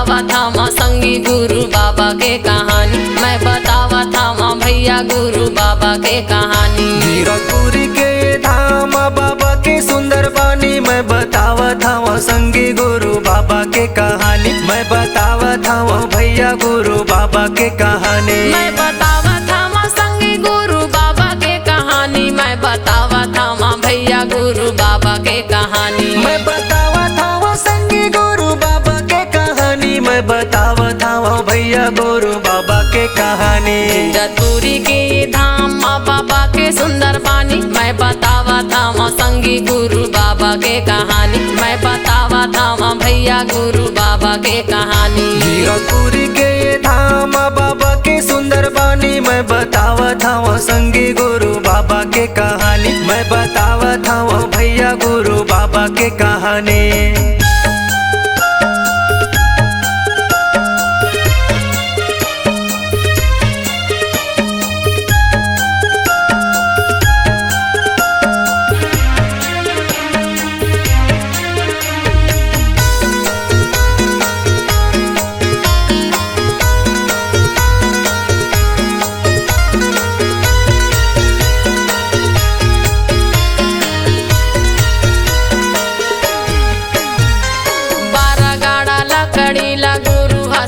बतावा था माँ संगी गुरु बाबा के कहानी, मैं बतावा था माँ भैया गुरु बाबा के कहानी। जीरकपुरी के धाम बाबा के सुंदर बानी, मैं बतावा था माँ संगी गुरु बाबा के कहानी, मैं बतावा था माँ भैया गुरु बाबा के कहानी। मैं बतावा था माँ संगी गुरु बाबा के कहानी, मैं बतावा था माँ भैया गुरु बाबा के कहानी। मैं बतावा था माँ संगी गुरु बाबा के कहानी, मैं बतावा था माँ भैया गुरु बाबा के कहानी। जीरकपुरी के धाम माँ बाबा के सुंदर बानी, मैं बतावा था माँ संगी गुरु बाबा के कहानी, मैं बतावा था माँ भैया गुरु बाबा के कहानी। जीरकपुरी के धाम बाबा के सुंदर बानी, मैं बतावा था माँ संगी गुरु बाबा के कहानी, मैं बतावा था माँ भैया गुरु बाबा के कहानी।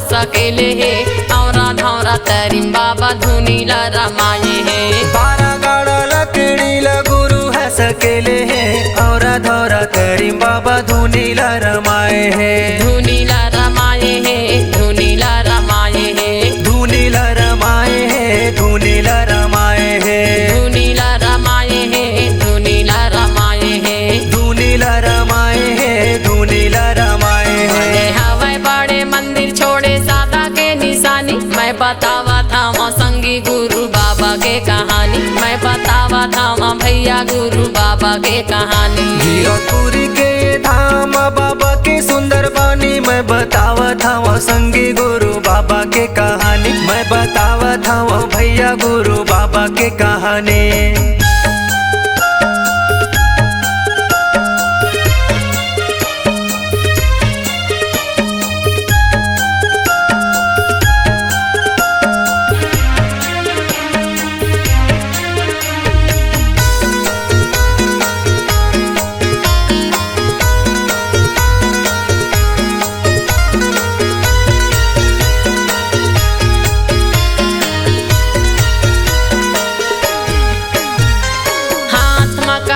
सकेले है औरा धौरा तरीम बाबा धुनीला रमाये है। 12 गाड़ा लकड़ीला गुरु है सकेले है, औरा धौरा तरीम बाबा धुनीला रमाए है। धुनीला रमाये है, धुनीला रमाये है, धुनीला रमाए है, धुनीला रमाए है, धुनीला रमाये है, धुनीला रमाये है, धुनीला रमाए है, धुनीला रमाए है। हवाई बड़े मंदिर छोड़े सादा के निशानी, मैं बतावा था माँ संगी गुरु बाबा के कहानी, मैं बतावा था माँ भैया गुरु बाबा के कहानी। जीरकपुरी के धाम बाबा के सुंदर बानी, मैं बतावा था माँ संगी गुरु बाबा के कहानी, मैं बतावा था माँ भैया गुरु बाबा के कहानी।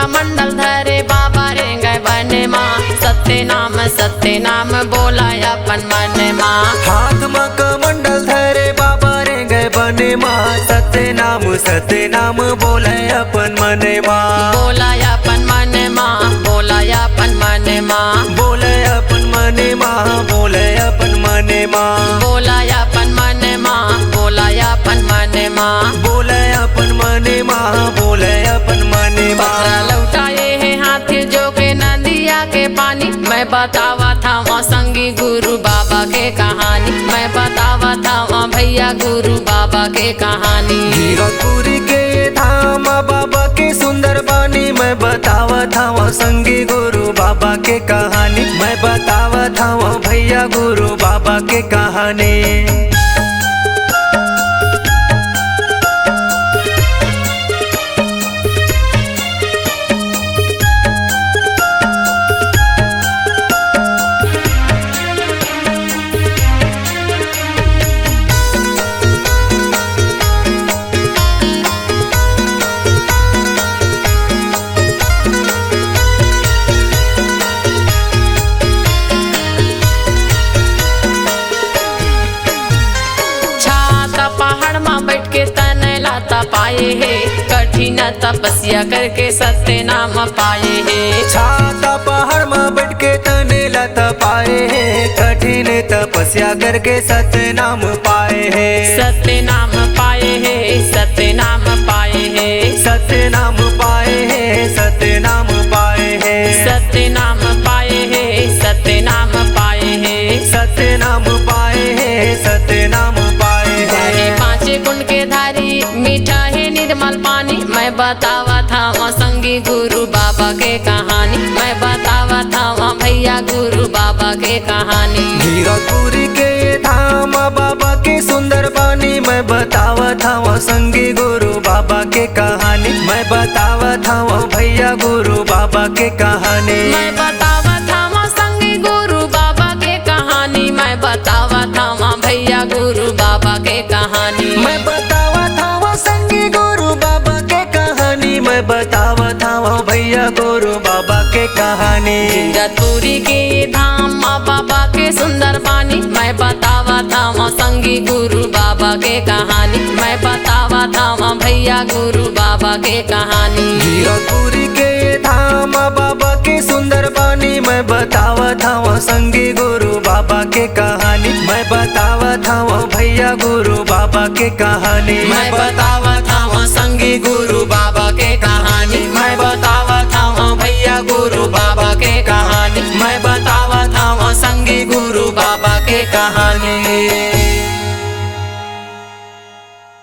मंडल धरे बाबा रे गए बने माँ, सत्य नाम बोला अपन मन माँ। हाथ में कमंडल धरे बाबा रे गए बने माँ, सत्य नाम बोले अपन मन माँ। बोला अपन मन माँ, बोला अपन मन माँ, बोले अपन मन माँ, बोले अपन मन माँ, बोला अपन मन माँ, बोला अपन मन माँ, बोले अपन मन माँ, बोले अपन मन माँ। लौटाए है हाथ जो के नदिया के पानी, मैं बतावा था माँ संगी गुरु बाबा के कहानी, मैं बतावा था माँ भैया गुरु बाबा के कहानी। जीरकपुरी के धाम बाबा के सुंदर बानी, मैं बतावा था माँ संगी गुरु बाबा के कहानी, मैं बतावा था माँ भैया गुरु बाबा के कहानी। पाए है कठिन तपस्या करके सत्य नाम पाए है। छाता पहाड़ में बैठ के तने लता पाए है, कठिन तपस्या करके सत्य नाम पाए है। सत्य नाम पाए है, सत्य नाम पाए है, सत्य नाम पाए है, सत्य नाम पाए है, सत्य नाम पाए है, सत्य नाम पाए है, सत्य नाम पाए है, सत्य नाम पाए है। 5 कुंड के धारी मीठा है निर्मल पानी, मैं बतावा था वहाँ संगी गुरु बाबा के कहानी, मैं बतावा था वहाँ भैया गुरु बाबा के कहानी। जीरकपुरी के धाम बाबा के सुंदर बानी मैं बतावत हूँ संगी गुरु बाबा के कहानी मैं बतावत हूँ भैया गुरु बाबा के कहानी मैं बतावत हूँ संगी गुरु बाबा के कहानी मैं बतावत हूँ भैया गुरु बाबा के कहानी मैं बतावत हूँ संगी गुरु बाबा के कहानी मैं बतावत हूँ भैया गुरु बाबा के कहानी जगतपुरी के धाम माँ बाबा के सुंदर बानी मैं बतावत हूँ संगी गुरु बाबा के कहानी मैं बतावत हूँ भैया गुरु बाबा के कहानी जगतपुरी के धाम बाबा के सुंदर बानी मैं बतावत हूँ संगी गुरु बाबा के कहानी मैं बतावत हूँ भैया गुरु बाबा के कहानी मैं बतावत हूँ संगी गुरु बाबा के कहानी मैं बतावत हूँ भैया गुरु बाबा के कहानी मैं बतावत हूँ संगी गुरु बाबा के कहानी।